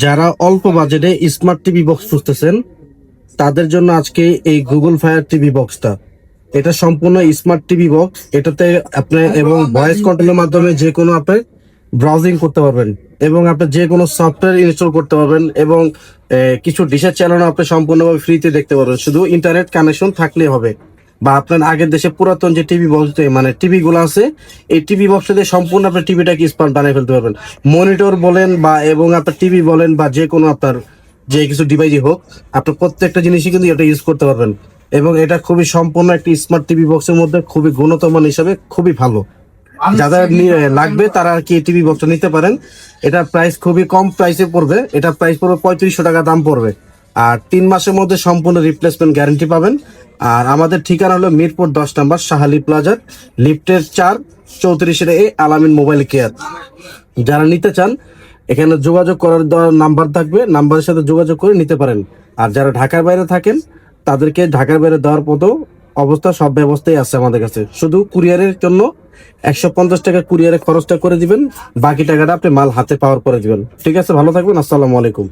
যারা অল্প বাজেটে স্মার্ট টিভি বক্স খুঁজতেছেন তাদের জন্য আজকে এই গুগল ফায়ার টিভি বক্সটা। এটা সম্পূর্ণ স্মার্ট টিভি বক্স। এটাতে আপনি এবং ভয়েস কন্ট্রোলের মাধ্যমে যে কোনো আপনি ব্রাউজিং করতে পারবেন এবং আপনি যে কোনো সফটওয়্যার ইনস্টল করতে পারবেন এবং কিছু ডিশের চ্যানেলও আপনি সম্পূর্ণভাবে ফ্রিতে দেখতে পারবেন, শুধু ইন্টারনেট কানেকশন থাকলেই হবে। বা আপনার আগের দেশে পুরাতন যে টিভি বক্স মানে টিভি গুলো আছে, এই টিভি বক্সটা দিয়ে সম্পূর্ণ আপনার টিভিটাকে স্মার্ট বানিয়ে ফেলতে পারবেন। মনিটর বলেন বা এবং আপনার টিভি বলেন বা যে কোনো আপনার যে কিছু ডিভাইসই হোক, আপনার প্রত্যেকটা জিনিসই কিন্তু এটা ইউজ করতে পারবেন। এবং এটা খুবই সম্পূর্ণ একটি স্মার্ট টিভি বক্সের মধ্যে খুবই গুণগত মান হিসাবে খুবই ভালো। যাদের লাগবে তারা আর কি টিভি বক্সটা নিতে পারেন। এটার প্রাইস খুবই কম প্রাইসে পড়বে। এটা প্রাইস পড়বে 3500 টাকা দাম পড়বে। আর 3 মাসের মধ্যে সম্পূর্ণ রিপ্লেসমেন্ট গ্যারান্টি পাবেন। আর আমাদের ঠিকানা হলো মিরপুর 10 নম্বর শাহালি প্লাজার লিফটের 4 34 আলামিন মোবাইল কেয়ার। যারা নিতে চান এখানে যোগাযোগ করার দেওয়ার নাম্বার থাকবে, নাম্বারের সাথে যোগাযোগ করে নিতে পারেন। আর যারা ঢাকার বাইরে থাকেন তাদেরকে ঢাকার বাইরে দেওয়ার মতো অবস্থা সব ব্যবস্থাই আছে আমাদের কাছে। শুধু কুরিয়ারের জন্য 150 টাকা কুরিয়ারে খরচটা করে দিবেন, বাকি টাকাটা আপনি মাল হাতে পাওয়ার করে দিবেন। ঠিক আছে, ভালো থাকবেন। আসসালামু আলাইকুম।